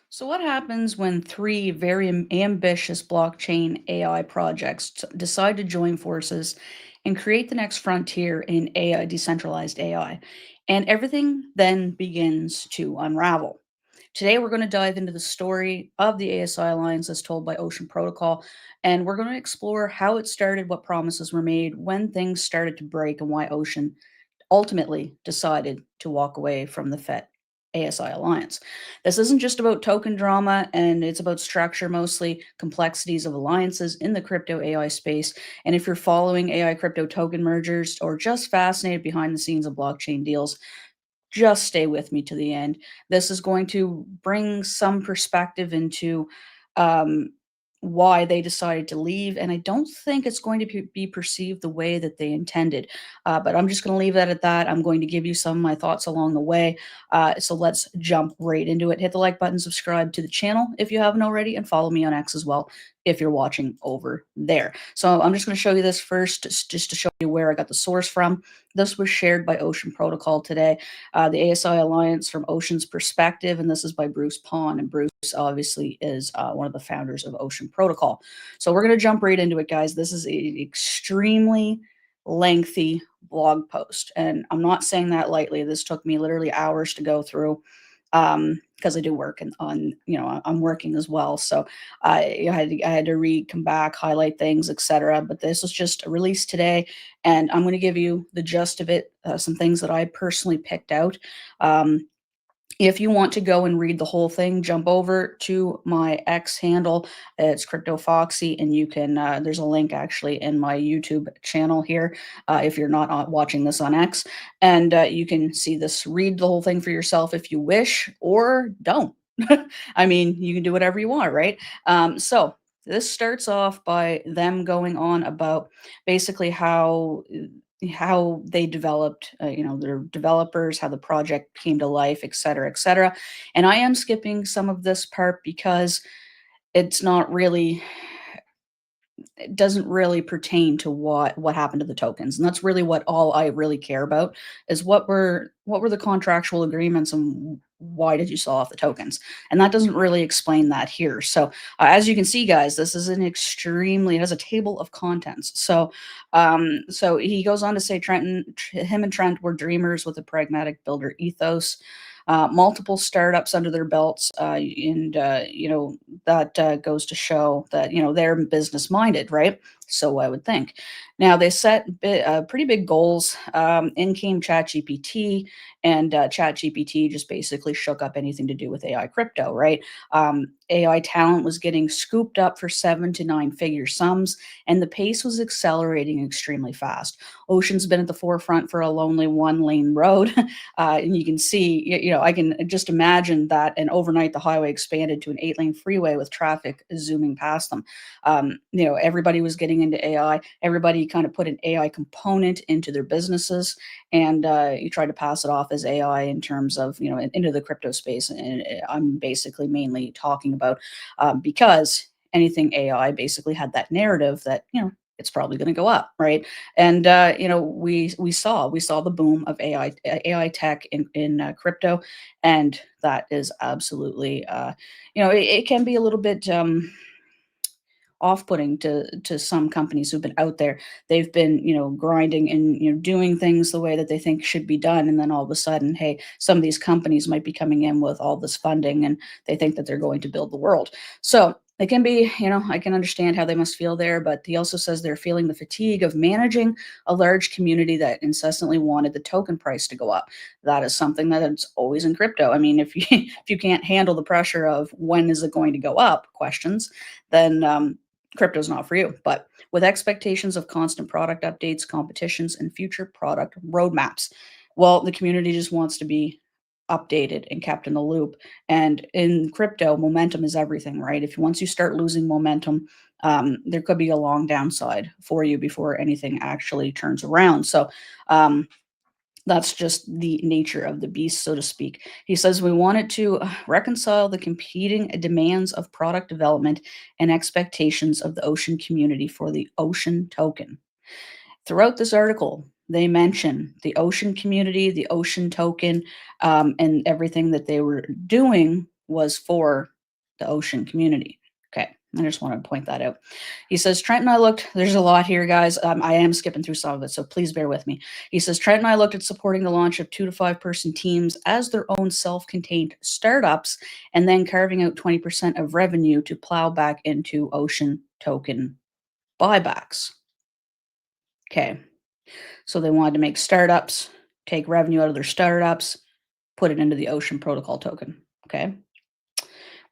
So, what happens when three very ambitious blockchain AI projects decide to join forces and create the next frontier in AI, decentralized AI? And everything then begins to unravel. Today, we're going to dive into the story of the ASI Alliance as told by Ocean Protocol, and we're going to explore how it started, what promises were made, when things started to break, and why Ocean ultimately decided to walk away from the FET ASI Alliance. This isn't just about token drama, and it's about structure mostly, complexities of alliances in the crypto AI space. And if you're following AI crypto token mergers or just fascinated behind the scenes of blockchain deals, just stay with me to the end. This is going to bring some perspective into um, why they decided to leave, and I don't think it's going to be perceived the way that they intended. But I'm just going to leave that at that. I'm going to give you some of my thoughts along the way. So let's jump right into it. Hit the like button, subscribe to the channel if you haven't already, and follow me on X as well if you're watching over there. So I'm just going to show you this first, just to show you where I got the source from. This was shared by Ocean Protocol today, the ASI Alliance from Ocean's perspective, and this is by Bruce Pon. And Bruce obviously is one of the founders of Ocean Protocol. So we're going to jump right into it, guys. This is an extremely lengthy blog post, and I'm not saying that lightly. This took me literally hours to go through because I do work on, I'm working as well. So I had to read, come back, highlight things, etc. But this was just released today, and I'm going to give you the gist of it, some things that I personally picked out. Um, if you want to go and read the whole thing, jump over to my X handle. It's cryptoFOXXY, and you can. There's a link actually in my YouTube channel here. If you're not watching this on X, and you can see this, read the whole thing for yourself if you wish, or don't. I mean, you can do whatever you want, right? So this starts off by them going on about basically how they developed, their developers, how the project came to life, et cetera, et cetera. And I am skipping some of this part because it's not really, it doesn't really pertain to what happened to the tokens, and that's really what all I really care about is what were the contractual agreements and why did you sell off the tokens, and that doesn't really explain that here. So as you can see, guys, this is an extremely, it has a table of contents. So he goes on to say him and Trent were dreamers with a pragmatic builder ethos, multiple startups under their belts, and that goes to show that they're business minded, right? So I would think. Now they set pretty big goals. In came ChatGPT, and ChatGPT just basically shook up anything to do with AI crypto, right? AI talent was getting scooped up for 7 to 9 figure sums, and the pace was accelerating extremely fast. Ocean's been at the forefront for a lonely one-lane road, and you can see, I can just imagine that. And overnight, the highway expanded to an 8-lane freeway with traffic zooming past them. Everybody was getting into AI. Everybody kind of put an AI component into their businesses, and you try to pass it off as AI in terms of, into the crypto space. And I'm basically mainly talking about because anything AI basically had that narrative that, it's probably going to go up, right? And we saw the boom of AI tech in crypto, and that is absolutely, it can be a little bit off-putting to some companies who've been out there. They've been, grinding and, doing things the way that they think should be done, and then all of a sudden, hey, some of these companies might be coming in with all this funding, and they think that they're going to build the world. So it can be, I can understand how they must feel there, but he also says they're feeling the fatigue of managing a large community that incessantly wanted the token price to go up. That is something that is always in crypto. I mean, if you if you can't handle the pressure of when is it going to go up questions, then crypto's not for you. But with expectations of constant product updates, competitions, and future product roadmaps, well, the community just wants to be updated and kept in the loop. And in crypto, momentum is everything, right? If once you start losing momentum, there could be a long downside for you before anything actually turns around. So that's just the nature of the beast, so to speak. He says we wanted to reconcile the competing demands of product development and expectations of the ocean community for the ocean token. Throughout this article, they mention the ocean community, the ocean token, and everything that they were doing was for the ocean community. Okay, I just want to point that out. He says, Trent and I looked, there's a lot here, guys. I am skipping through some of it, so please bear with me. He says, Trent and I looked at supporting the launch of 2 to 5 person teams as their own self contained startups and then carving out 20% of revenue to plow back into ocean token buybacks. Okay, so they wanted to make startups, take revenue out of their startups, put it into the ocean protocol token. Okay.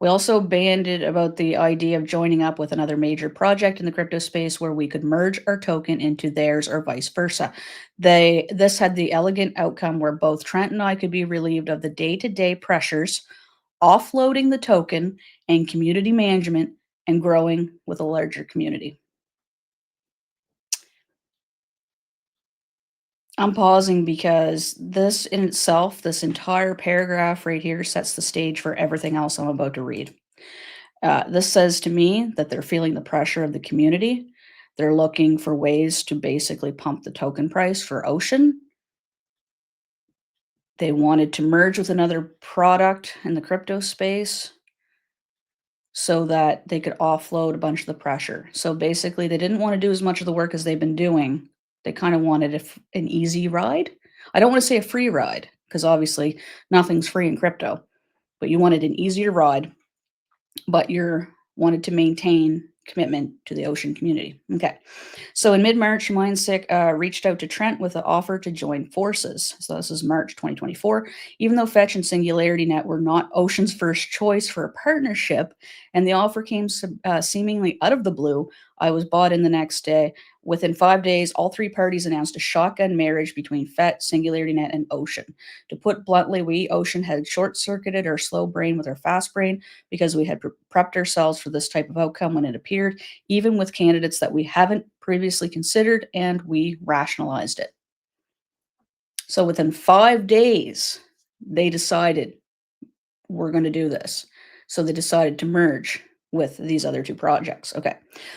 We also banded about the idea of joining up with another major project in the crypto space where we could merge our token into theirs or vice versa. This had the elegant outcome where both Trent and I could be relieved of the day-to-day pressures, offloading the token and community management and growing with a larger community. I'm pausing because this in itself, this entire paragraph right here sets the stage for everything else I'm about to read. This says to me that they're feeling the pressure of the community. They're looking for ways to basically pump the token price for Ocean. They wanted to merge with another product in the crypto space so that they could offload a bunch of the pressure. So basically, they didn't want to do as much of the work as they've been doing. They kind of wanted an easy ride. I don't want to say a free ride because obviously nothing's free in crypto, but you wanted an easier ride, but you're wanted to maintain commitment to the ocean community. Okay. So in mid-March, Mindsick reached out to Trent with an offer to join forces. So this is March 2024. Even though Fetch and Singularity Net were not Ocean's first choice for a partnership, and the offer came seemingly out of the blue, I was bought in the next day. Within 5 days, all three parties announced a shotgun marriage between Fetch, Singularity Net, and Ocean. To put bluntly, we, Ocean, had short-circuited our slow brain with our fast brain because we had prepped ourselves for this type of outcome when it appeared, even with candidates that we haven't previously considered, and we rationalized it. So within 5 days, they decided we're going to do this. So they decided to merge with these other two projects. Okay.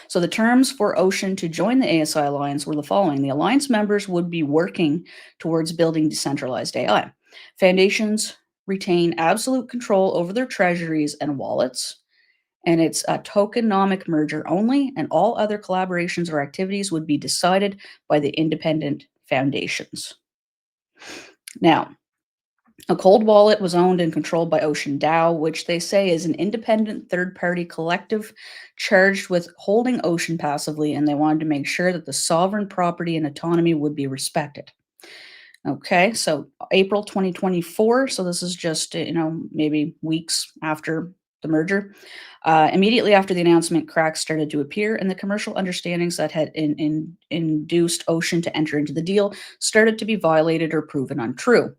So the terms for Ocean to join the ASI Alliance were the following. The Alliance members would be working towards building decentralized AI. Foundations retain absolute control over their treasuries and wallets, and it's a tokenomic merger only, and all other collaborations or activities would be decided by the independent foundations. Now, a cold wallet was owned and controlled by Ocean DAO, which they say is an independent third party collective charged with holding Ocean passively, and they wanted to make sure that the sovereign property and autonomy would be respected. Okay, so April 2024. So this is just, maybe weeks after the merger. Immediately after the announcement, cracks started to appear, and the commercial understandings that had induced Ocean to enter into the deal started to be violated or proven untrue.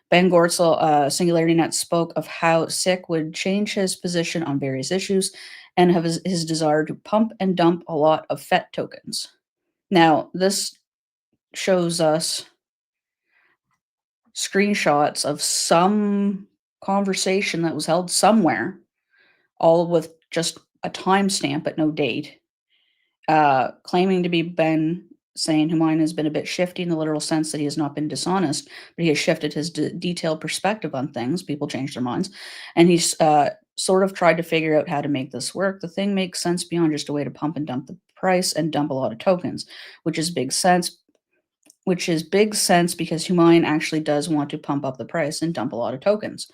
Ben Gortzel, Singularity Net, spoke of how SICK would change his position on various issues and have his desire to pump and dump a lot of FET tokens. Now, this shows us screenshots of some conversation that was held somewhere, all with just a timestamp but no date, claiming to be Ben, saying Humayun has been a bit shifty in the literal sense that he has not been dishonest, but he has shifted his detailed perspective on things. People change their minds. And he's sort of tried to figure out how to make this work. The thing makes sense beyond just a way to pump and dump the price and dump a lot of tokens, which is big sense. Which is big sense because Humayun actually does want to pump up the price and dump a lot of tokens.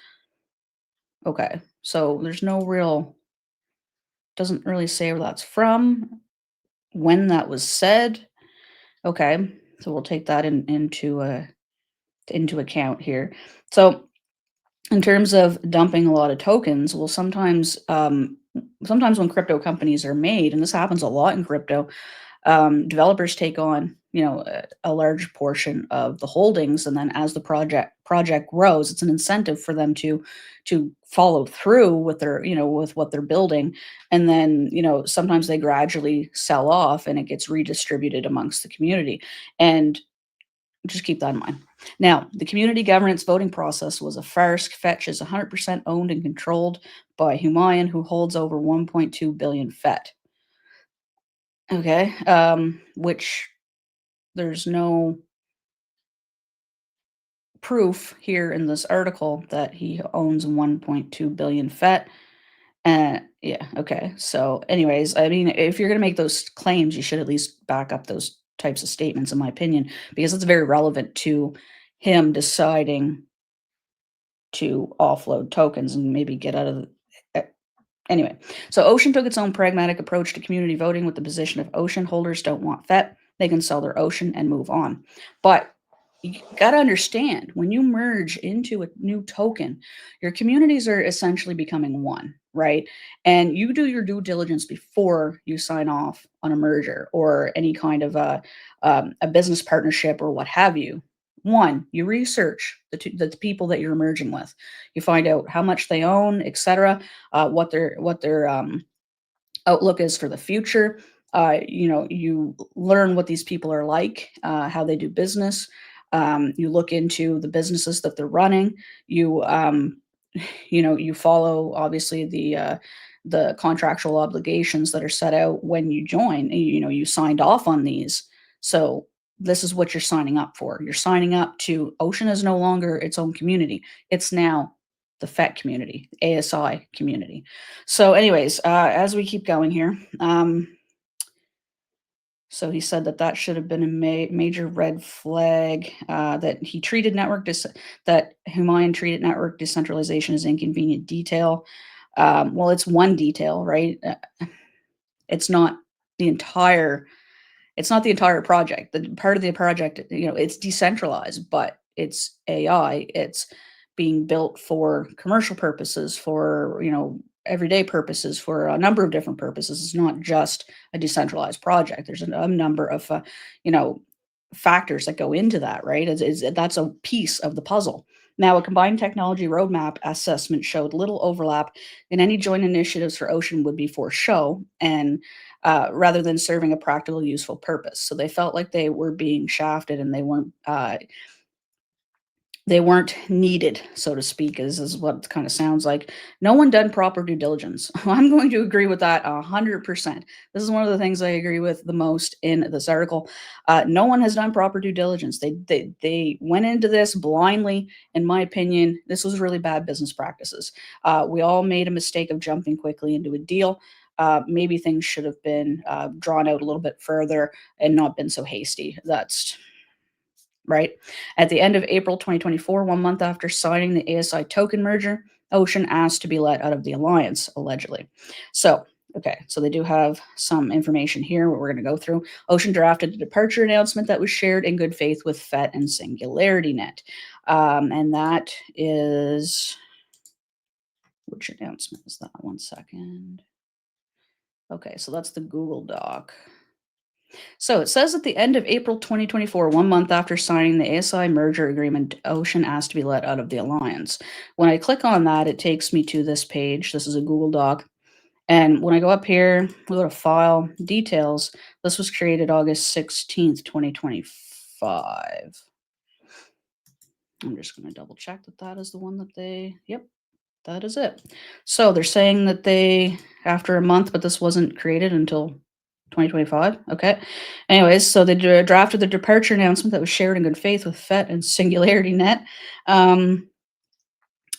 Okay, so there's no real, doesn't really say where that's from, when that was said. Okay, so we'll take that into account here. So in terms of dumping a lot of tokens, well, sometimes when crypto companies are made, and this happens a lot in crypto, developers take on a large portion of the holdings, and then as the project grows, it's an incentive for them to follow through with their with what they're building, and then sometimes they gradually sell off and it gets redistributed amongst the community, and just keep that in mind. Now, the community governance voting process was a farce. Fetch is 100% owned and controlled by Humayun, who holds over 1.2 billion FET. Okay, which there's no proof here in this article that he owns 1.2 billion FET. Yeah, okay. So, anyways, I mean, if you're gonna make those claims, you should at least back up those types of statements, in my opinion, because it's very relevant to him deciding to offload tokens and maybe get out of the anyway, so Ocean took its own pragmatic approach to community voting with the position if Ocean holders don't want FET, they can sell their Ocean and move on. But you got to understand when you merge into a new token, your communities are essentially becoming one, right? And you do your due diligence before you sign off on a merger or any kind of a business partnership or what have you. One, you research the people that you're merging with. You find out how much they own, etc., what their outlook is for the future. You learn what these people are like, how they do business. You look into the businesses that they're running. You you follow obviously the contractual obligations that are set out when you join. You signed off on these, so this is what you're signing up for. You're signing up to Ocean is no longer its own community. It's now the FET community, ASI community. So, anyways, as we keep going here, so he said that that should have been a major red flag. That he treated that Humayun treated network decentralization as inconvenient detail. Well, it's one detail, right? It's not the entire it's not the entire project. The part of the project, it's decentralized, but it's AI. It's being built for commercial purposes, for, everyday purposes, for a number of different purposes. It's not just a decentralized project. There's a number of, you know, factors that go into that, right? That's a piece of the puzzle. Now, a combined technology roadmap assessment showed little overlap, and any joint initiatives for Ocean would be for show and rather than serving a practical, useful purpose. So they felt like they were being shafted and they weren't needed, so to speak, is what it kind of sounds like. No one done proper due diligence. I'm going to agree with that 100%. This is one of the things I agree with the most in this article. No one has done proper due diligence. They went into this blindly. In my opinion, this was really bad business practices. We all made a mistake of jumping quickly into a deal. Maybe things should have been drawn out a little bit further and not been so hasty. That's right? At the end of April 2024, 1 month after signing the ASI token merger, Ocean asked to be let out of the alliance, allegedly. So, okay, so they do have some information here, what we're going to go through. Ocean drafted a departure announcement that was shared in good faith with FET and SingularityNet. And that is, which announcement is that? 1 second. Okay, so that's the Google Doc. So it says at the end of April 2024, 1 month after signing the ASI merger agreement, Ocean asked to be let out of the alliance. When I click on that, it takes me to this page. This is a Google Doc. And when I go up here, we go to File, Details. This was created August 16th, 2025. I'm just going to double check that that is the one that yep, that is it. So they're saying that after a month, but this wasn't created until 2025. Okay. Anyways, so they drafted the departure announcement that was shared in good faith with FET and SingularityNet. The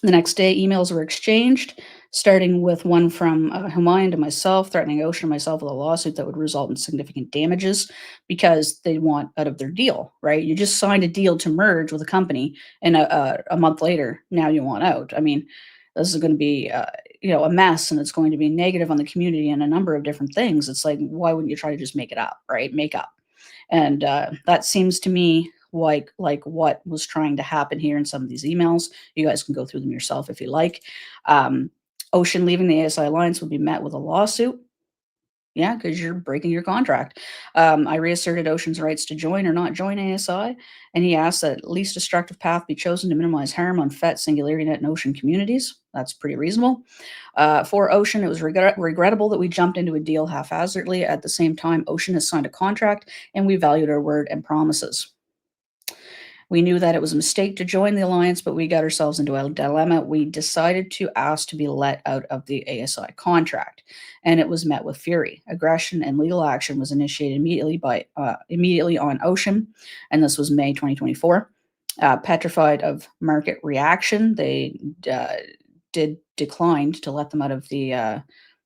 next day, emails were exchanged, starting with one from Humayun to myself, threatening Ocean and myself with a lawsuit that would result in significant damages because they want out of their deal, right? You just signed a deal to merge with a company, and a month later, now you want out. I mean, this is going to be, a mess, and it's going to be negative on the community and a number of different things. It's like, why wouldn't you try to just make it up, right? Make up. And that seems to me like what was trying to happen here in some of these emails. You guys can go through them yourself if you like. Ocean leaving the ASI Alliance would be met with a lawsuit. Yeah, because you're breaking your contract. I reasserted Ocean's rights to join or not join ASI, and he asked that least destructive path be chosen to minimize harm on FET, SingularityNet, and Ocean communities. That's pretty reasonable. For Ocean, it was regrettable that we jumped into a deal haphazardly. At the same time, Ocean has signed a contract, and we valued our word and promises. We knew that it was a mistake to join the alliance, but we got ourselves into a dilemma. We decided to ask to be let out of the ASI contract, and it was met with fury. Aggression and legal action was initiated immediately on Ocean, and this was May 2024. Petrified of market reaction, they declined to let them out of the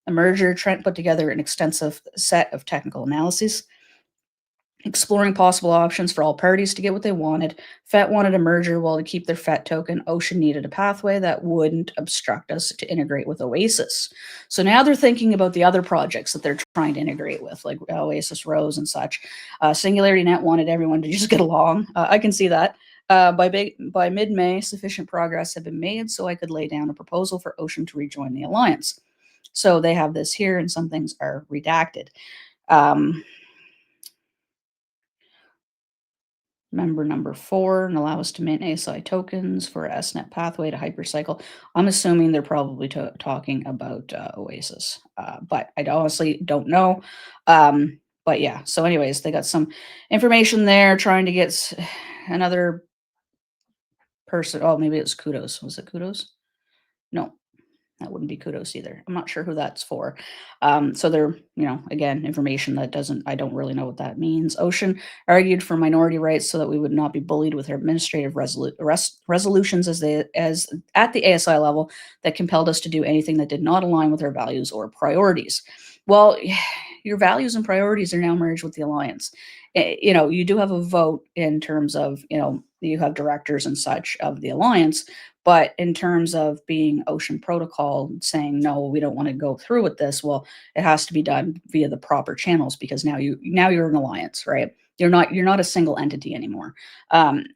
merger. Trent put together an extensive set of technical analyses exploring possible options for all parties to get what they wanted. FET wanted a merger, while to keep their FET token, Ocean needed a pathway that wouldn't obstruct us to integrate with Oasis. So now they're thinking about the other projects that they're trying to integrate with, like Oasis Rose and such. Singularity Net wanted everyone to just get along. I can see that. By mid-May, sufficient progress had been made so I could lay down a proposal for Ocean to rejoin the alliance. So they have this here, and some things are redacted. Um, Member number 4 and allow us to mint ASI tokens for SNet pathway to hypercycle. I'm assuming they're probably talking about Oasis, but I honestly don't know. But yeah, so anyways, they got some information there trying to get another person. Oh, maybe it's Kudos. Was it Kudos? No, that wouldn't be Kudos either. I'm not sure who that's for. So they're, again, information that I don't really know what that means. Ocean argued for minority rights so that we would not be bullied with our administrative resolutions as at the ASI level that compelled us to do anything that did not align with our values or priorities. Well, your values and priorities are now merged with the alliance. You do have a vote in terms of, you have directors and such of the alliance, but in terms of being Ocean Protocol saying, no, we don't want to go through with this, well, it has to be done via the proper channels because now you're an alliance, right? You're not a single entity anymore.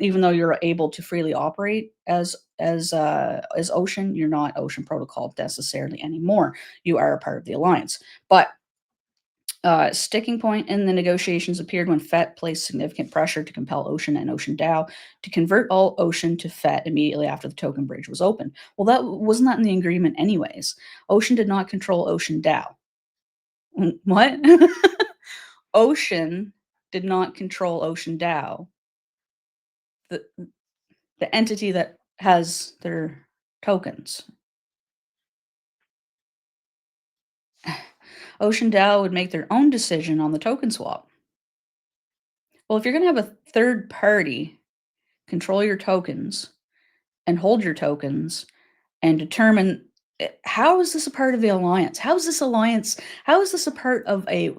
Even though you're able to freely operate as Ocean, you're not Ocean Protocol necessarily anymore. You are a part of the alliance. But sticking point in the negotiations appeared when FET placed significant pressure to compel Ocean and Ocean DAO to convert all Ocean to FET immediately after the token bridge was open. Well, that wasn't that in the agreement anyways. Ocean did not control Ocean DAO. What? Ocean did not control Ocean DAO, the the entity that has their tokens. Ocean DAO would make their own decision on the token swap. Well, if you're going to have a third party control your tokens and hold your tokens and determine how is this a part of the alliance? How is this alliance? How is this a part of a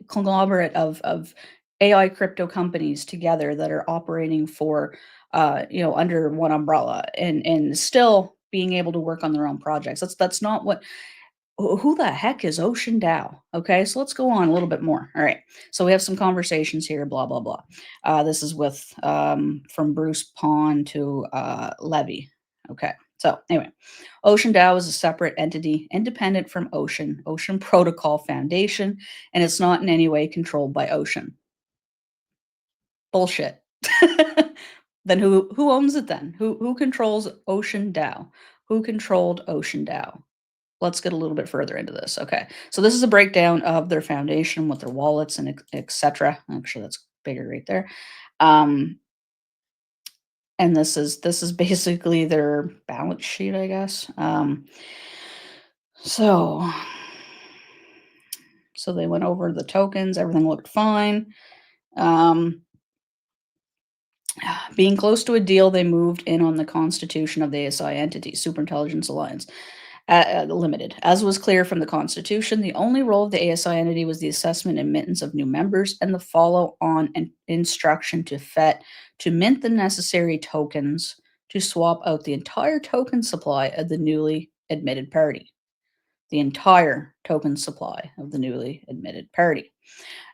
conglomerate of AI crypto companies together that are operating for under one umbrella and still being able to work on their own projects? That's not what who the heck is Ocean DAO? Okay, so let's go on a little bit more. All right, so we have some conversations here, blah, blah, blah. This is with from Bruce Pon to Levy. Okay, so anyway, Ocean DAO is a separate entity, independent from Ocean Protocol Foundation, and it's not in any way controlled by Ocean. Bullshit. Then who owns it then? Who controls Ocean DAO? Who controlled Ocean DAO? Let's get a little bit further into this. Okay, so this is a breakdown of their foundation with their wallets and etc. Actually, that's bigger right there. And this is basically their balance sheet, I guess. So they went over the tokens. Everything looked fine. Um, Being close to a deal, they moved in on the constitution of the ASI entity, Superintelligence Alliance. Limited. As was clear from the Constitution, the only role of the ASI entity was the assessment and admittance of new members and the follow-on instruction to FET to mint the necessary tokens to swap out the entire token supply of the newly admitted party. The entire token supply of the newly admitted party.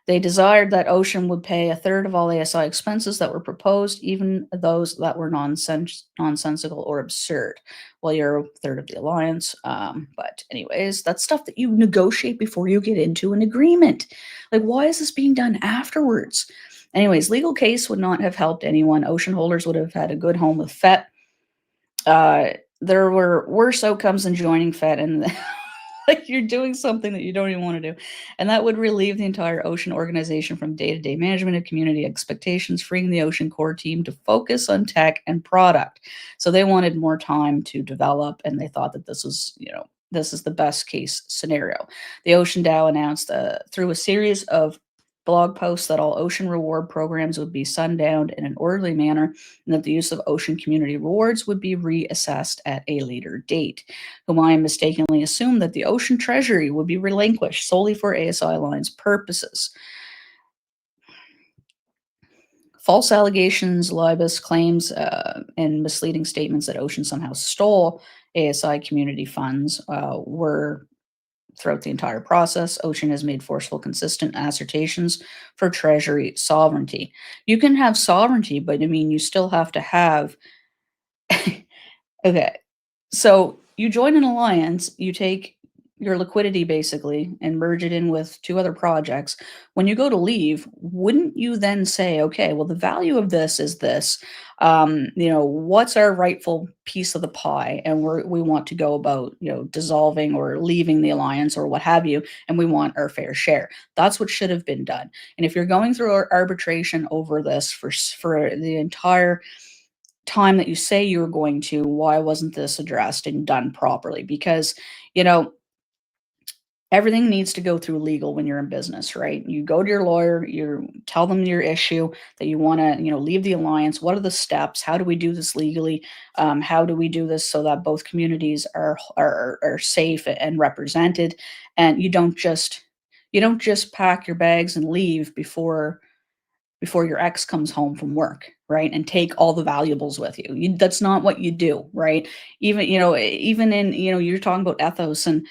They desired that Ocean would pay a third of all ASI expenses that were proposed, even those that were nonsensical or absurd. Well, you're a third of the alliance. But anyways, that's stuff that you negotiate before you get into an agreement. Like, why is this being done afterwards? Anyways, legal case would not have helped anyone. Ocean holders would have had a good home with FET. There were worse outcomes than joining FET, and like you're doing something that you don't even want to do. And that would relieve the entire Ocean organization from day-to-day management of community expectations, freeing the Ocean core team to focus on tech and product. So they wanted more time to develop, and they thought that this was, this is the best case scenario. The Ocean DAO announced through a series of blog post that all ocean reward programs would be sundowned in an orderly manner and that the use of ocean community rewards would be reassessed at a later date. Humayun mistakenly assumed that the ocean treasury would be relinquished solely for ASI Alliance purposes. False allegations, libelous claims, and misleading statements that Ocean somehow stole ASI community funds were throughout the entire process. Ocean has made forceful, consistent assertions for Treasury sovereignty. You can have sovereignty, but I mean, you still have to have. Okay, so you join an alliance, you take your liquidity basically and merge it in with two other projects. When you go to leave, wouldn't you then say, okay, well, the value of this is this? What's our rightful piece of the pie? And we want to go about, dissolving or leaving the alliance or what have you, and we want our fair share. That's what should have been done. And if you're going through arbitration over this for the entire time that you say you were going to, why wasn't this addressed and done properly? Because, you know, everything needs to go through legal when you're in business, right? You go to your lawyer, you tell them your issue that you want to, leave the alliance. What are the steps? How do we do this legally? How do we do this so that both communities are safe and represented? And you don't just pack your bags and leave before your ex comes home from work, right? And take all the valuables with you. That's not what you do, right? Even in, you're talking about ethos and,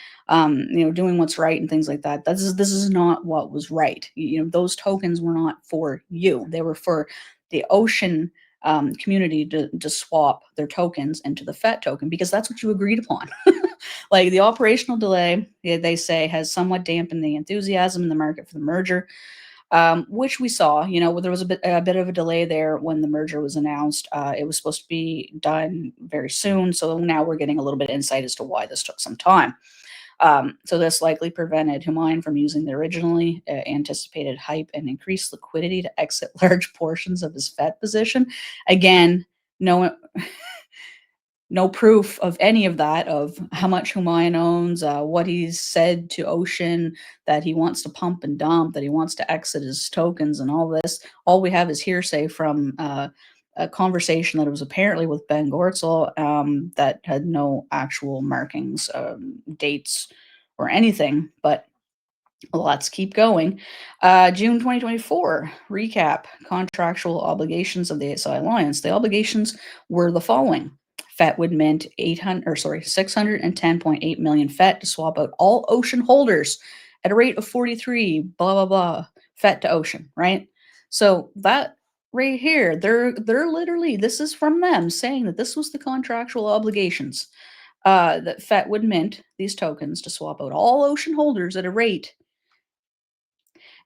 doing what's right and things like that. This is not what was right. Those tokens were not for you. They were for the ocean community to swap their tokens into the FET token because that's what you agreed upon. Like the operational delay, they say, has somewhat dampened the enthusiasm in the market for the merger, which we saw. There was a bit of a delay there when the merger was announced. It was supposed to be done very soon, so now we're getting a little bit of insight as to why this took some time. So this likely prevented Humayun from using the originally anticipated hype and increased liquidity to exit large portions of his FET position. Again, no no proof of any of that, of how much Humayun owns, what he's said to Ocean, that he wants to pump and dump, that he wants to exit his tokens and all this. All we have is hearsay from a conversation that was apparently with Ben Gortzel, that had no actual markings, dates, or anything. But let's keep going. June 2024, recap contractual obligations of the ASI Alliance. The obligations were the following. FET would mint 610.8 million FET to swap out all Ocean holders at a rate of 43, blah, blah, blah, FET to Ocean, right? So that right here, they're literally, this is from them saying that this was the contractual obligations, that FET would mint these tokens to swap out all Ocean holders at a rate.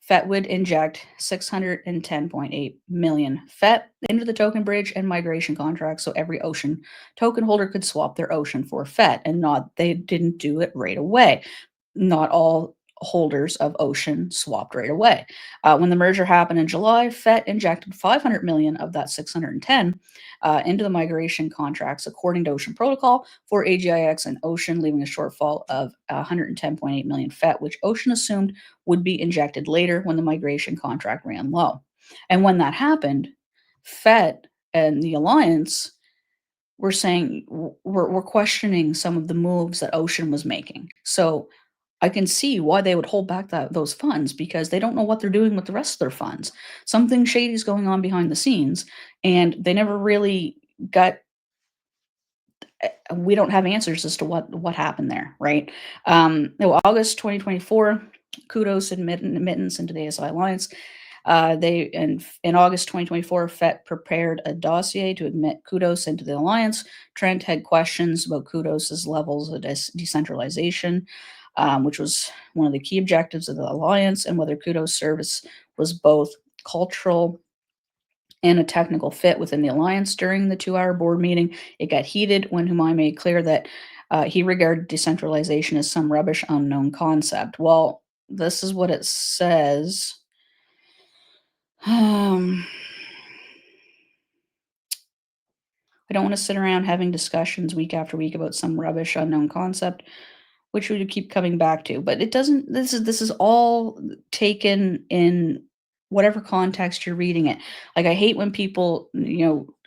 FET would inject 610.8 million FET into the token bridge and migration contract so every Ocean token holder could swap their Ocean for FET, and they didn't do it right away. Not all holders of Ocean swapped right away. When the merger happened in July, FET injected 500 million of that 610 into the migration contracts according to Ocean Protocol for AGIX and Ocean, leaving a shortfall of 110.8 million FET, which Ocean assumed would be injected later when the migration contract ran low. And when that happened, FET and the Alliance were saying, we're questioning some of the moves that Ocean was making. So I can see why they would hold back those funds, because they don't know what they're doing with the rest of their funds. Something shady is going on behind the scenes, and they never really got. We don't have answers as to what happened there, right? August 2024, Kudos admittance into the ASI Alliance. In August 2024, FET prepared a dossier to admit Kudos into the alliance. Trent had questions about Kudos's levels of decentralization, which was one of the key objectives of the alliance, and whether Kudos' service was both cultural and a technical fit within the alliance. During the 2-hour board meeting, it got heated when Humayun made clear that he regarded decentralization as some rubbish, unknown concept. Well, this is what it says. I don't want to sit around having discussions week after week about some rubbish, unknown concept, which we keep coming back to. But it doesn't. This is all taken in whatever context you're reading it. Like, I hate when people,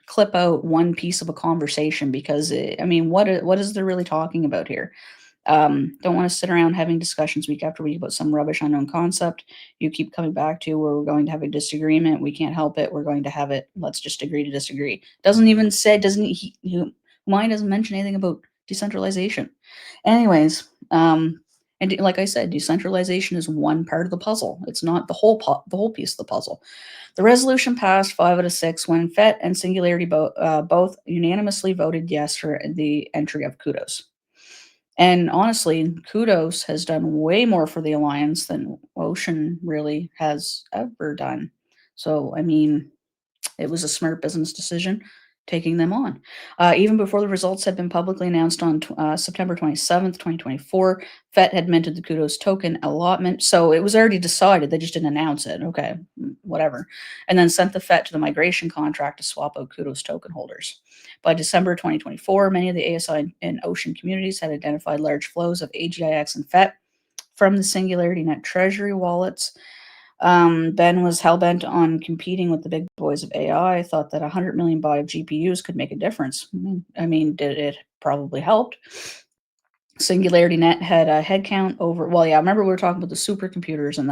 clip out one piece of a conversation because I mean, what is they're really talking about here? Don't want to sit around having discussions week after week about some rubbish unknown concept you keep coming back to where we're going to have a disagreement. We can't help it. We're going to have it. Let's just agree to disagree. Doesn't even say, doesn't mine doesn't mention anything about decentralization. Anyways, and like I said, decentralization is one part of the puzzle. It's not the whole piece of the puzzle. The resolution passed 5 out of 6 when FET and Singularity both unanimously voted yes for the entry of Kudos. And honestly, Kudos has done way more for the alliance than Ocean really has ever done. So, I mean, it was a smart business decision taking them on. Even before the results had been publicly announced on September 27th, 2024, FET had minted the Kudos token allotment. So it was already decided. They just didn't announce it. Okay, whatever. And then sent the FET to the migration contract to swap out Kudos token holders. By December 2024, many of the ASI and Ocean communities had identified large flows of AGIX and FET from the Singularity Net treasury wallets. Ben was hell-bent on competing with the big boys of AI, thought that 100 million buy of GPUs could make a difference. I mean, did it probably helped? Singularity Net had a headcount over. Well, yeah, I remember we were talking about the supercomputers and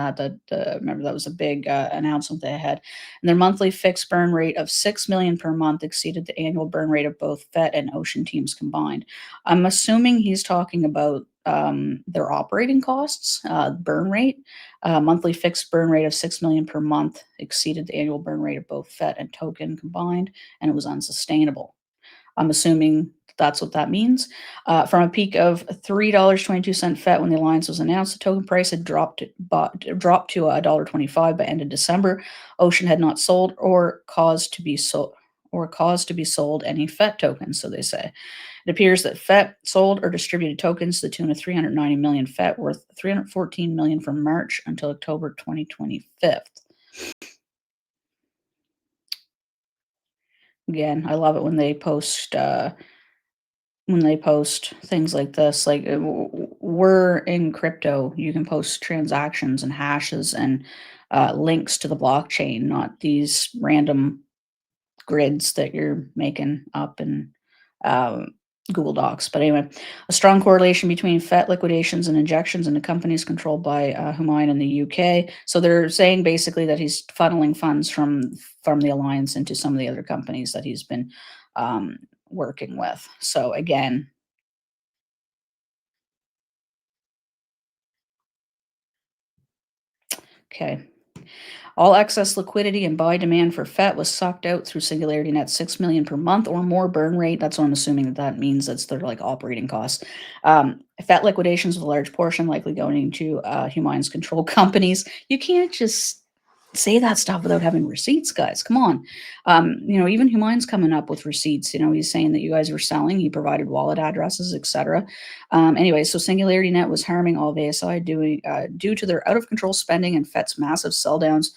remember that was a big announcement they had. And their monthly fixed burn rate of 6 million per month exceeded the annual burn rate of both FET and Ocean teams combined. I'm assuming he's talking about their operating costs, burn rate. Monthly fixed burn rate of 6 million per month exceeded the annual burn rate of both FET and Token combined, and it was unsustainable. I'm assuming that's what that means. From a peak of $3.22 FET when the alliance was announced, the token price had dropped to $1.25 by end of December. Ocean had not sold or caused to be sold any FET tokens, so they say. It appears that FET sold or distributed tokens to the tune of 390 million FET, worth 314 million from March until October 2025. Again, I love it when they post things like this. Like, we're in crypto, you can post transactions and hashes and links to the blockchain, not these random grids that you're making up in um, Google Docs. But anyway, a strong correlation between FET liquidations and injections into companies controlled by Humayun in the UK. So they're saying basically that he's funneling funds from the alliance into some of the other companies that he's been um, working with. So again, okay. All excess liquidity and buy demand for FET was sucked out through Singularity Net 6 million per month or more burn rate. That's what I'm assuming that means. That's their like operating costs. FET liquidations with a large portion likely going into Humayun's controlled companies. You can't just say that stuff without having receipts, guys. Come on. Even Humayun's coming up with receipts. He's saying that you guys were selling. He provided wallet addresses, etc. Anyway, so Singularity Net was harming all of ASI due to their out of control spending and FET's massive sell downs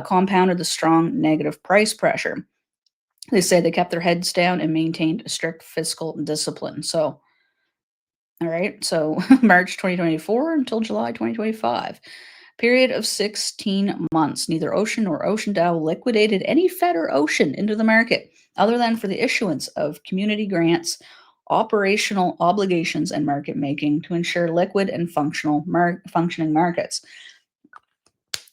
compounded the strong negative price pressure. They say they kept their heads down and maintained a strict fiscal discipline. So, all right, so March 2024 until July 2025. Period of 16 months. Neither Ocean nor Ocean DAO liquidated any Fed or Ocean into the market, other than for the issuance of community grants, operational obligations, and market making to ensure liquid and functioning markets.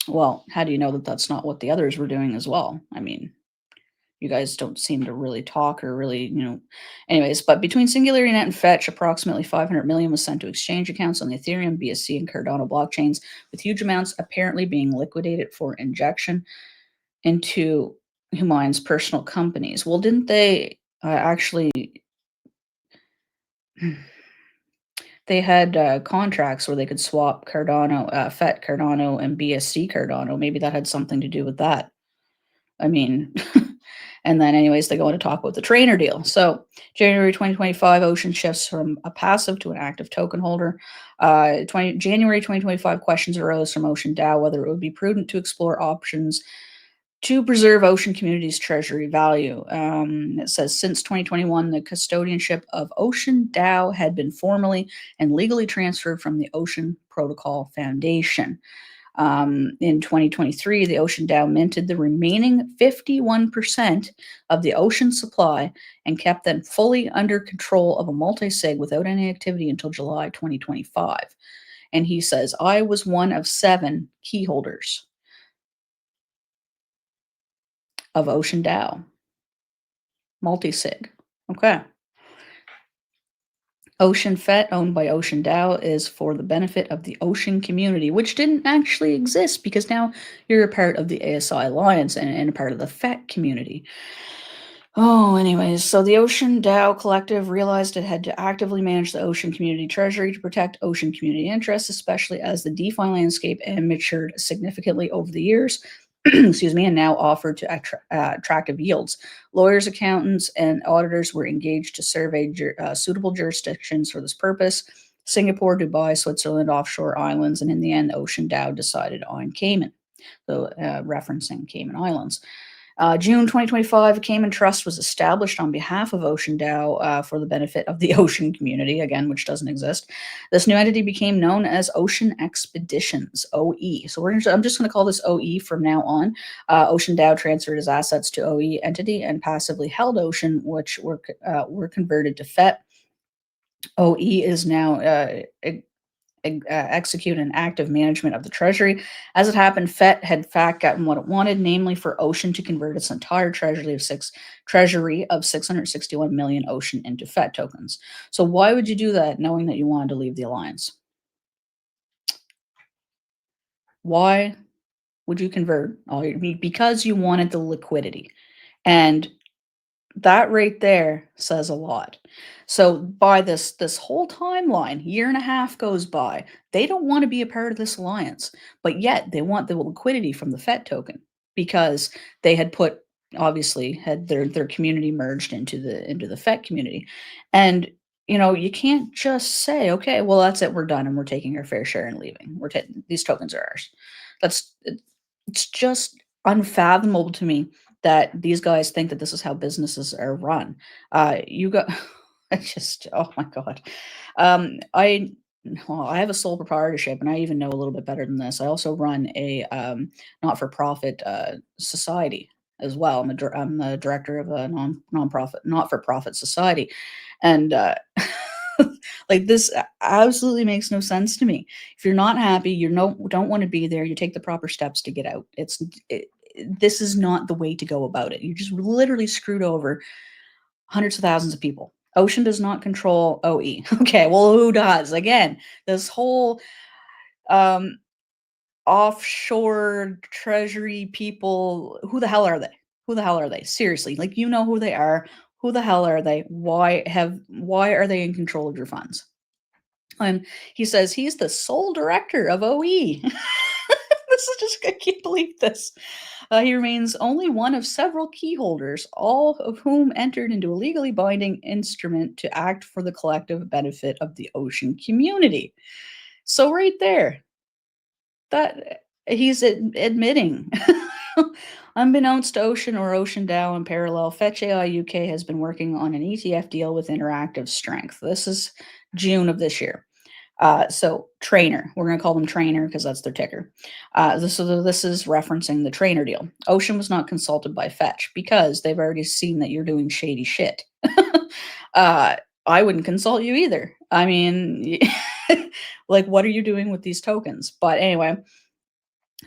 Well, how do you know that that's not what the others were doing as well? I mean, you guys don't seem to really talk or really, anyways, but between Singularity Net and Fetch, approximately 500 million was sent to exchange accounts on the Ethereum, BSC, and Cardano blockchains, with huge amounts apparently being liquidated for injection into Humayun's personal companies. Well, didn't they actually they had contracts where they could swap Cardano, FET Cardano, and BSC Cardano. Maybe that had something to do with that. I mean, and then anyways, they go on to talk about the trainer deal. So January 2025, Ocean shifts from a passive to an active token holder. January 2025, questions arose from Ocean DAO whether it would be prudent to explore options to preserve Ocean Community's treasury value. It says since 2021, the custodianship of Ocean DAO had been formally and legally transferred from the Ocean Protocol Foundation. In 2023, the Ocean Dow minted the remaining 51% of the ocean supply and kept them fully under control of a multi-sig without any activity until July 2025. And he says, I was one of 7 key holders of Ocean Dow multi-sig. Okay. Ocean FET, owned by Ocean Dow, is for the benefit of the ocean community, which didn't actually exist because now you're a part of the ASI Alliance and a part of the FET community. Oh, anyways, so the Ocean Dow Collective realized it had to actively manage the ocean community treasury to protect ocean community interests, especially as the DeFi landscape matured significantly over the years. Excuse me, and now offered to attractive yields. Lawyers, accountants, and auditors were engaged to survey suitable jurisdictions for this purpose. Singapore, Dubai, Switzerland, offshore islands, and in the end, Ocean Dow decided on Cayman, so referencing Cayman Islands. June 2025, Cayman Trust was established on behalf of Ocean Dow for the benefit of the ocean community, again, which doesn't exist. This new entity became known as Ocean Expeditions, OE. So I'm just going to call this OE from now on. Ocean Dow transferred his assets to OE entity and passively held Ocean, which were converted to FET. OE is now execute an active management of the treasury. As it happened, FET had in fact gotten what it wanted, namely for Ocean to convert its entire treasury of 661 million Ocean into FET tokens. So why would you do that knowing that you wanted to leave the alliance? Why would you convert? Because you wanted the liquidity. And that right there says a lot. So by this whole timeline, year and a half goes by. They don't want to be a part of this alliance, but yet they want the liquidity from the FET token because they had obviously had their community merged into the FET community. And you can't just say, okay, well that's it, we're done and we're taking our fair share and leaving. These tokens are ours. It's just unfathomable to me that these guys think that this is how businesses are run. You got, I just, oh my God. I, well, I have a sole proprietorship and I even know a little bit better than this. I also run a not-for-profit society as well. I'm the director of a not-for-profit society. And like this absolutely makes no sense to me. If you're not happy, don't want to be there, you take the proper steps to get out. This is not the way to go about it. You just literally screwed over hundreds of thousands of people. Ocean does not control OE. Okay, well, who does? Again, this whole offshore treasury people, who the hell are they? Who the hell are they? Seriously, like who they are. Who the hell are they? Why are they in control of your funds? He says he's the sole director of OE. This is just, I can't believe this. He remains only one of several key holders, all of whom entered into a legally binding instrument to act for the collective benefit of the ocean community. So right there, that he's admitting. Unbeknownst to Ocean or Ocean Dow in parallel, fetchai UK has been working on an ETF deal with Interactive Strength. This is June of this year. So Trainer, we're going to call them Trainer because that's their ticker. This is referencing the Trainer deal. Ocean was not consulted by Fetch because they've already seen that you're doing shady shit. I wouldn't consult you either. I mean, like, what are you doing with these tokens? But anyway,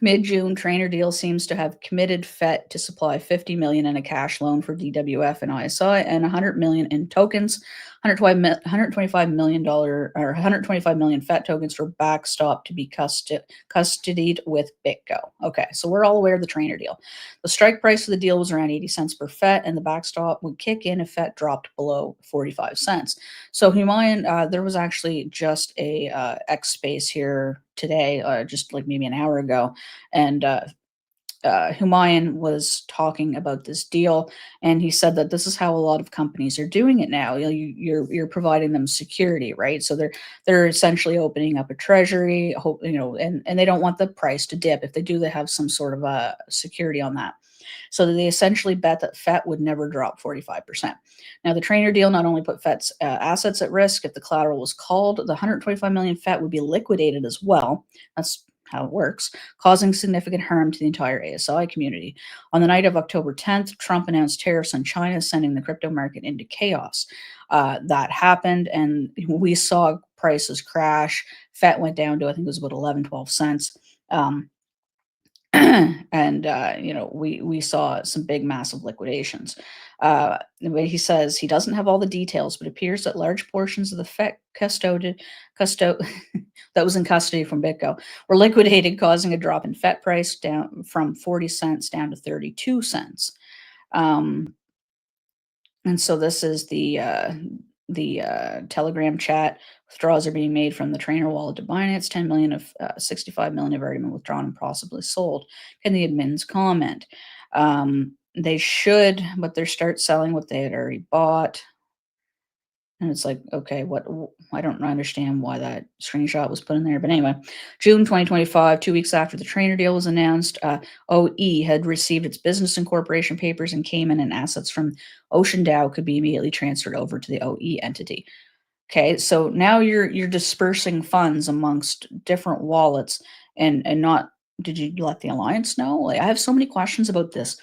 mid-June, Trainer Deal seems to have committed FET to supply 50 million in a cash loan for DWF and ISI and 100 million in tokens, 125 million dollar or 125 million FET tokens for backstop to be custodied with BitGo. Okay, so we're all aware of the Trainer Deal. The strike price of the deal was around 80 cents per FET, and the backstop would kick in if FET dropped below 45 cents. So Humayan, there was actually just a X space here today, just like maybe an hour ago, and Humayan was talking about this deal, and he said that this is how a lot of companies are doing it now. You're providing them security, right? So they're essentially opening up a treasury, and they don't want the price to dip. If they do, they have some sort of a security on that. So they essentially bet that FET would never drop 45%. Now, the Trainer deal not only put FET's assets at risk. If the collateral was called, the 125 million FET would be liquidated as well. That's how it works, causing significant harm to the entire ASI community. On the night of October 10th, Trump announced tariffs on China, sending the crypto market into chaos. That happened, and we saw prices crash. FET went down to, I think it was about 11, 12 cents. Um, and we saw some big massive liquidations. But he says he doesn't have all the details, but it appears that large portions of the FET custo that was in custody from BitGo were liquidated, causing a drop in FET price down from 40 cents down to 32 cents. Um, and so this is the Telegram chat. Withdrawals are being made from the trainer wallet to Binance. 10 million of 65 million have already been withdrawn and possibly sold. Can the admins comment? They should, but they start selling what they had already bought. And it's like, okay, I don't understand why that screenshot was put in there. But anyway, June 2025, 2 weeks after the trainer deal was announced, OE had received its business incorporation papers, and Cayman and assets from Ocean DAO could be immediately transferred over to the OE entity. Okay, so now you're dispersing funds amongst different wallets, and not, did you let the alliance know? Like, I have so many questions about this.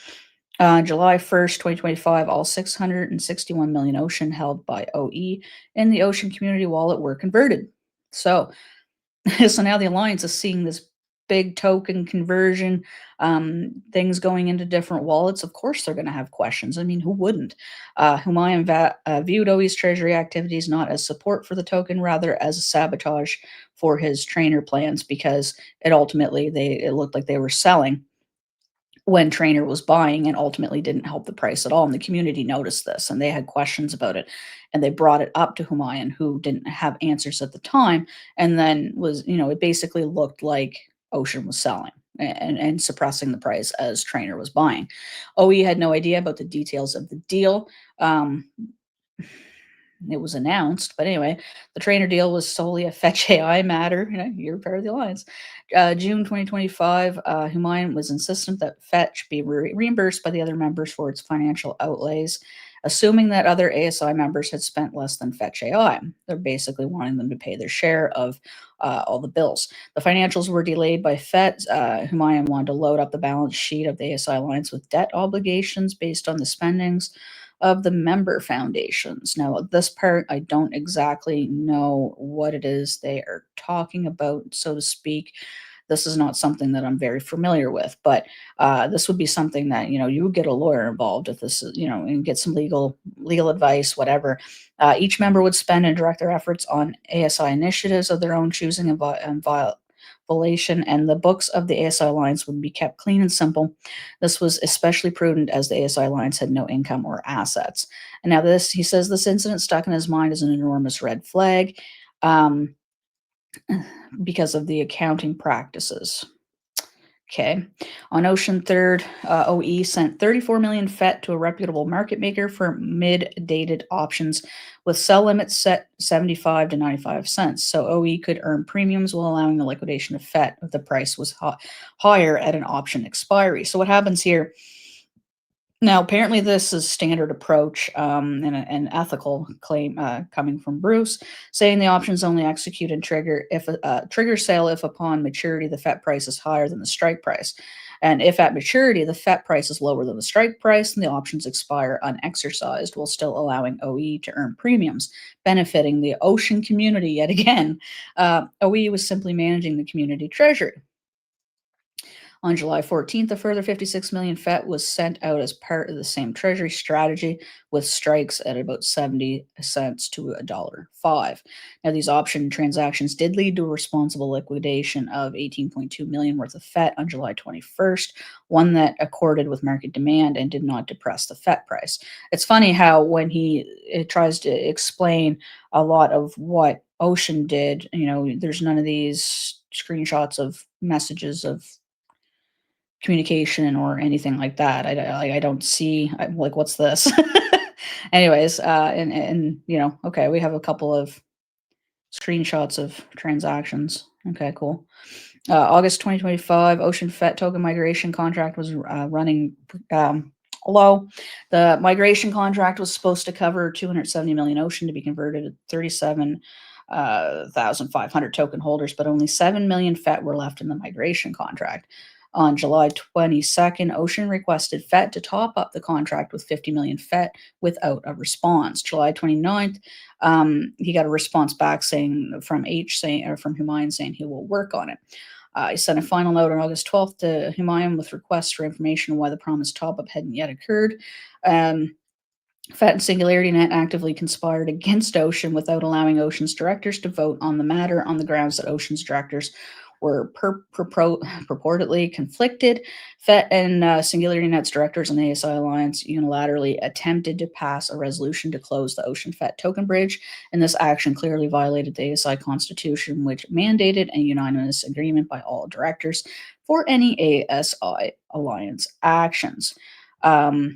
July 1st, 2025, all 661 million Ocean held by OE in the Ocean Community Wallet were converted. So, so now the alliance is seeing this big token conversion, things going into different wallets. Of course, they're going to have questions. I mean, who wouldn't? Humayun viewed OE's treasury activities not as support for the token, rather as a sabotage for his trainer plans, because it looked like they were selling when Trainer was buying, and ultimately didn't help the price at all. And the community noticed this, and they had questions about it, and they brought it up to Humayun, who didn't have answers at the time, and then it basically looked like Ocean was selling and suppressing the price as Trainer was buying. OE had no idea about the details of the deal. It was announced. But anyway, the trainer deal was solely a fetch AI matter. You're part of the alliance. June 2025, Humayun was insistent that Fetch be reimbursed by the other members for its financial outlays, assuming that other ASI members had spent less than Fetch AI. They're basically wanting them to pay their share of all the bills. The financials were delayed by FET. Humayun wanted to load up the balance sheet of the ASI Alliance with debt obligations based on the spendings of the member foundations. Now, this part, I don't exactly know what it is they are talking about, so to speak. This is not something that I'm very familiar with, but this would be something that you would get a lawyer involved if this is, and get some legal advice, whatever. Each member would spend and direct their efforts on ASI initiatives of their own choosing and violation, and the books of the ASI Alliance would be kept clean and simple. This was especially prudent as the ASI Alliance had no income or assets. And now he says this incident stuck in his mind as an enormous red flag. Um, because of the accounting practices. Okay. On Ocean 3rd, OE sent 34 million FET to a reputable market maker for mid-dated options with sell limits set 75 to 95 cents. So OE could earn premiums while allowing the liquidation of FET if the price was higher at an option expiry. So what happens here? Now, apparently, this is standard approach, and an ethical claim coming from Bruce, saying the options only execute and trigger sale if upon maturity the FET price is higher than the strike price, and if at maturity the FET price is lower than the strike price, then the options expire unexercised, while still allowing OE to earn premiums, benefiting the Ocean community yet again. OE was simply managing the community treasury. On July 14th, a further 56 million FET was sent out as part of the same treasury strategy, with strikes at about 70 cents to $1.05. Now, these option transactions did lead to a responsible liquidation of 18.2 million worth of FET on July 21st, one that accorded with market demand and did not depress the FET price. It's funny how when it tries to explain a lot of what Ocean did, there's none of these screenshots of messages of communication or anything like that. I don't see, I'm like, what's this? Anyways, and okay, we have a couple of screenshots of transactions. Okay, cool. August 2025, Ocean FET token migration contract was running low. The migration contract was supposed to cover 270 million Ocean to be converted at 37 1,500 token holders, but only 7 million FET were left in the migration contract. On July 22nd, Ocean requested FET to top up the contract with 50 million FET without a response. July 29th, he got a response back saying from H saying or from Humayun saying he will work on it. He sent a final note on August 12th to Humayun with requests for information on why the promised top up hadn't yet occurred. FET and SingularityNet actively conspired against Ocean without allowing Ocean's directors to vote on the matter on the grounds that Ocean's directors were purportedly conflicted. FET and SingularityNet's directors and the ASI Alliance unilaterally attempted to pass a resolution to close the Ocean FET token bridge, and this action clearly violated the ASI constitution, which mandated a unanimous agreement by all directors for any ASI Alliance actions.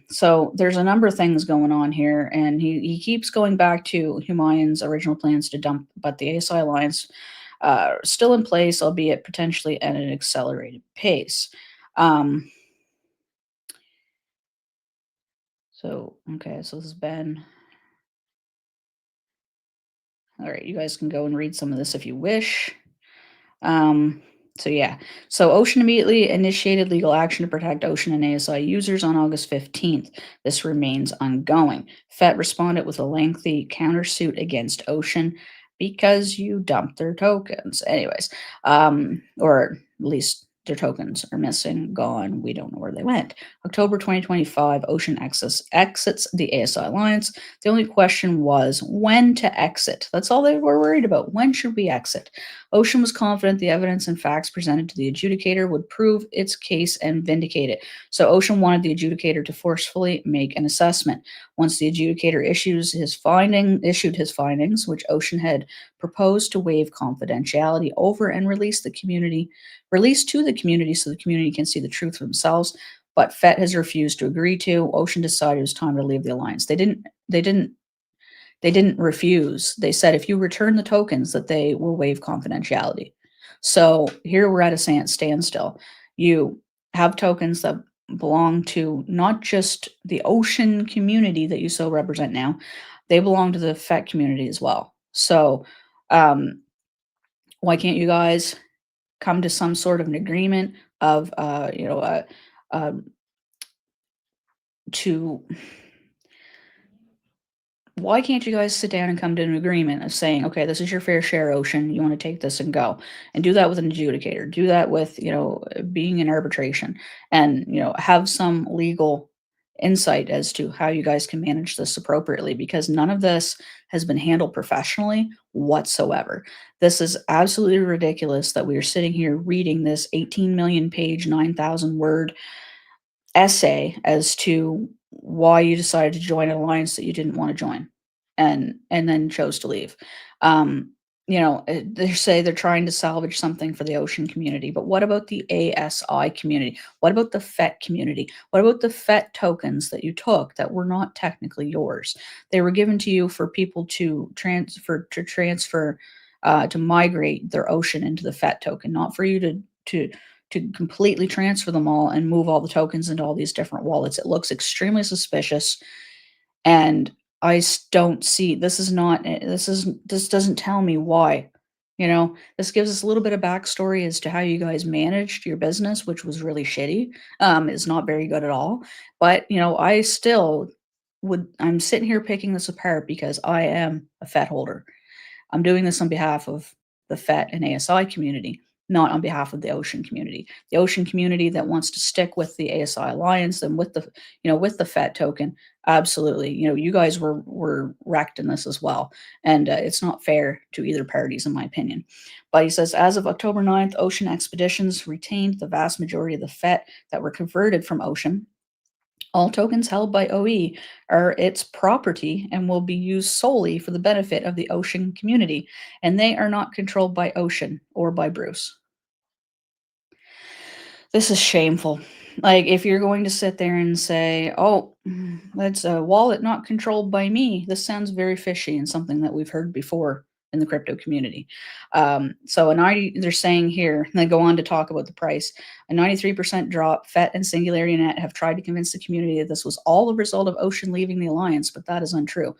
So there's a number of things going on here, and he keeps going back to Humayun's original plans to dump, but the ASI Alliance still in place, albeit potentially at an accelerated pace. Um, okay, so this has been all right. You guys can go and read some of this if you wish. Um, so yeah, so Ocean immediately initiated legal action to protect Ocean and ASI users on August 15th. This remains ongoing. FET responded with a lengthy countersuit against Ocean because you dumped their tokens. Anyways, or at least their tokens are missing, gone. We don't know where they went. October 2025, Ocean exits the ASI Alliance. The only question was when to exit. That's all they were worried about. When should we exit? Ocean was confident the evidence and facts presented to the adjudicator would prove its case and vindicate it. So Ocean wanted the adjudicator to forcefully make an assessment. Once the adjudicator issued his findings, which Ocean had proposed to waive confidentiality over and release to the community so the community can see the truth for themselves. But FET has refused to agree to. Ocean decided it was time to leave the alliance. They didn't refuse. They said if you return the tokens, that they will waive confidentiality. So here we're at a standstill. You have tokens that belong to not just the Ocean community that you so represent now, they belong to the FET community as well. So um, why can't you guys come to some sort of an agreement of, um, to why can't you guys sit down and come to an agreement of saying, okay, this is your fair share, Ocean. You want to take this and go, and do that with an adjudicator. Do that with being in arbitration, and have some legal insight as to how you guys can manage this appropriately, because none of this has been handled professionally whatsoever. This is absolutely ridiculous that we are sitting here reading this 18 million page, 9,000 word essay as to why you decided to join an alliance that you didn't want to join, and then chose to leave. They say they're trying to salvage something for the Ocean community, but what about the ASI community? What about the FET community? What about the FET tokens that you took that were not technically yours? They were given to you for people to transfer to migrate their Ocean into the FET token, not for you to completely transfer them all and move all the tokens into all these different wallets. It looks extremely suspicious, and don't see this doesn't tell me why. This gives us a little bit of backstory as to how you guys managed your business, which was really shitty. It's not very good at all. But I still I'm sitting here picking this apart because I am a FET holder. I'm doing this on behalf of the FET and ASI community, not on behalf of the Ocean community. The Ocean community that wants to stick with the ASI Alliance and with the FET token, absolutely. You guys were wrecked in this as well, and it's not fair to either parties, in my opinion. But he says, as of October 9th, Ocean Expeditions retained the vast majority of the FET that were converted from Ocean. All tokens held by OE are its property and will be used solely for the benefit of the Ocean community, and they are not controlled by Ocean or by Bruce. This is shameful. Like, if you're going to sit there and say, oh, that's a wallet not controlled by me, this sounds very fishy and something that we've heard before in the crypto community. So they're saying here, and they go on to talk about the price, a 93% drop. FET and SingularityNet have tried to convince the community that this was all the result of Ocean leaving the alliance, but that is untrue.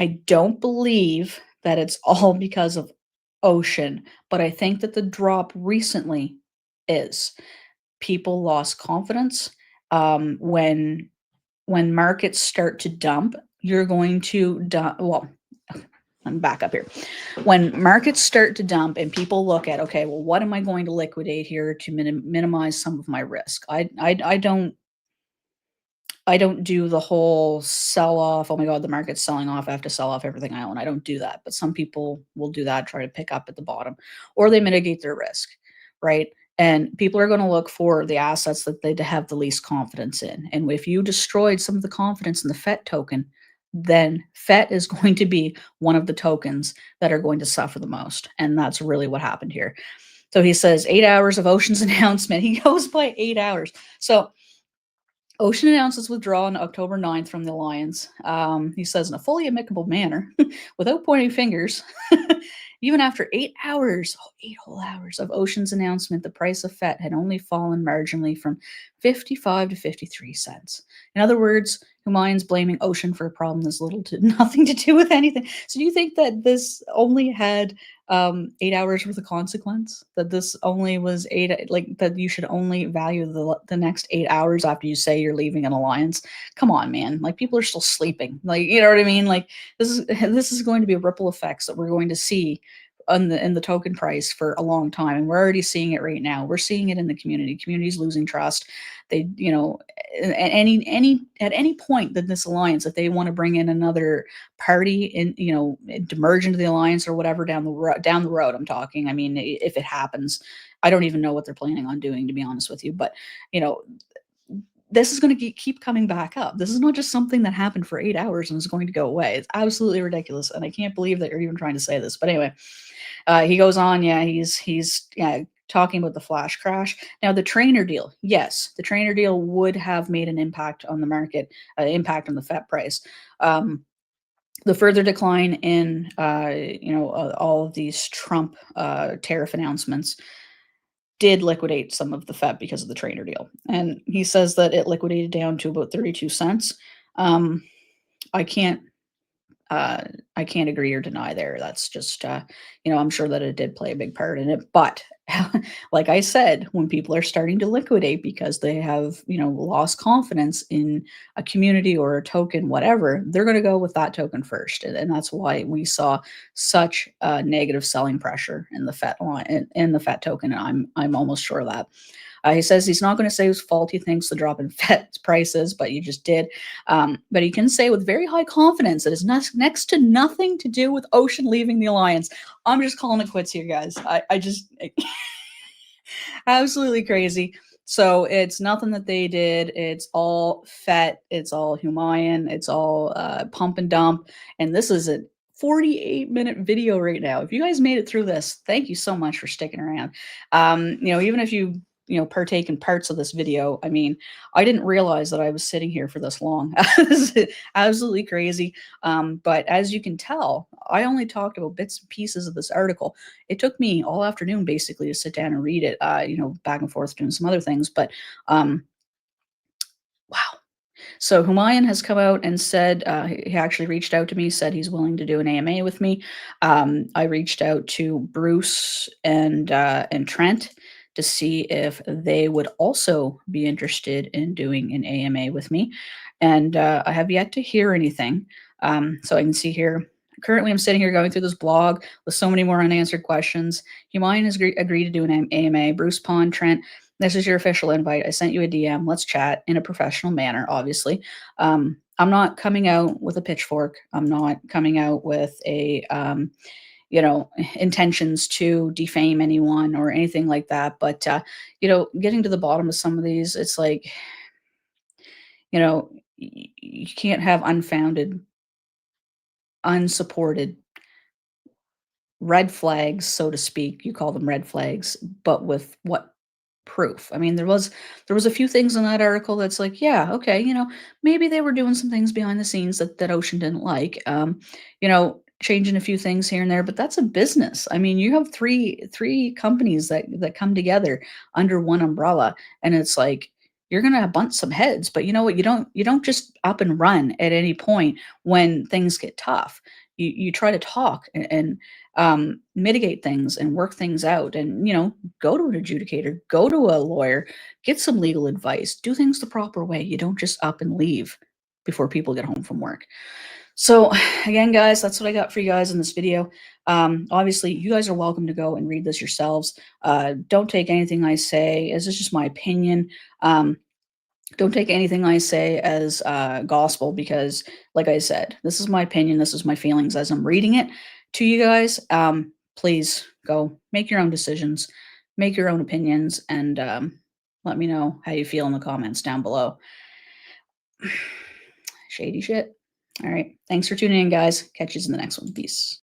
I don't believe that it's all because of Ocean, but I think that the drop recently is people lost confidence. When markets start to dump, you're going to well, I'm back up here. When markets start to dump and people look at, okay, well, what am I going to liquidate here to minimize some of my risk? I don't do the whole sell off. Oh my God, the market's selling off. I have to sell off everything I own. I don't do that. But some people will do that, try to pick up at the bottom, or they mitigate their risk, right? And people are going to look for the assets that they have the least confidence in. And if you destroyed some of the confidence in the FET token, then FET is going to be one of the tokens that are going to suffer the most. And that's really what happened here. So he says 8 hours of Ocean's announcement. He goes by 8 hours. So Ocean announces withdrawal on October 9th from the alliance. He says, in a fully amicable manner, without pointing fingers, even after 8 hours, 8 whole hours of Ocean's announcement, the price of FET had only fallen marginally from 55 to 53 cents. In other words, Humayun's blaming Ocean for a problem that's little to nothing to do with anything. So do you think that this only had 8 hours worth of consequence, that this only was like that you should only value the next 8 hours after you say you're leaving an alliance? Come on, man, like people are still sleeping, like, you know what I mean? Like this is going to be ripple effects that we're going to see on the in the token price for a long time, and we're already seeing it right now. We're seeing it in the community's losing trust. They, at any point that this alliance, if they want to bring in another party in, to merge into the alliance or whatever down the road, I'm talking. I mean, if it happens, I don't even know what they're planning on doing, to be honest with you. But you know, this is going to keep coming back up. This is not just something that happened for 8 hours and is going to go away. It's absolutely ridiculous, and I can't believe that you're even trying to say this. But anyway, he goes on. Yeah, he's talking about the flash crash. Now, the trainer deal, yes, the trainer deal would have made an impact on the market, impact on the FET price. The further decline in, all of these Trump tariff announcements did liquidate some of the FET because of the trainer deal. And he says that it liquidated down to about 32 cents. Um, I can't I can't agree or deny there. That's just, I'm sure that it did play a big part in it. But like I said, when people are starting to liquidate because they have, lost confidence in a community or a token, whatever, they're going to go with that token first. And that's why we saw such negative selling pressure in the FET line, in the FET token. And I'm almost sure of that. He says he's not going to say whose fault he thinks the drop in FET prices, but you just did. But he can say with very high confidence that it's next to nothing to do with Ocean leaving the alliance. I'm just calling it quits here, guys. I just absolutely crazy. So it's nothing that they did. It's all FET. It's all Humayun. It's all pump and dump. And this is a 48-minute video right now. If you guys made it through this, thank you so much for sticking around. Even if you partake in parts of this video, I mean, I didn't realize that I was sitting here for this long. This is absolutely crazy. But as you can tell, I only talked about bits and pieces of this article. It took me all afternoon basically to sit down and read it, back and forth doing some other things. But wow. So Humayun has come out and said, he actually reached out to me, said he's willing to do an AMA with me. I reached out to Bruce and Trent to see if they would also be interested in doing an AMA with me. And I have yet to hear anything. So I can see here, currently I'm sitting here going through this blog with so many more unanswered questions. Humayun has agreed to do an AMA. Bruce Pon, Trent, this is your official invite. I sent you a DM. Let's chat in a professional manner, obviously. I'm not coming out with a pitchfork. I'm not coming out with intentions to defame anyone or anything like that. But, getting to the bottom of some of these, it's like, you can't have unfounded, unsupported red flags, so to speak. You call them red flags, but with what proof? I mean, there was a few things in that article that's like, yeah, okay, maybe they were doing some things behind the scenes that Ocean didn't like. Changing a few things here and there, but that's a business. I mean, you have three companies that come together under one umbrella, and it's like you're gonna bunt some heads, but you know what? You don't just up and run at any point when things get tough. you try to talk and mitigate things and work things out, and go to an adjudicator, go to a lawyer, get some legal advice, do things the proper way. You don't just up and leave before people get home from work. So again, guys, that's what I got for you guys in this video. Obviously, you guys are welcome to go and read this yourselves. Don't take anything I say. This is just my opinion. Don't take anything I say as gospel because, like I said, this is my opinion. This is my feelings as I'm reading it to you guys. Please go make your own decisions, make your own opinions, and let me know how you feel in the comments down below. Shady shit. All right. Thanks for tuning in, guys. Catch you in the next one. Peace.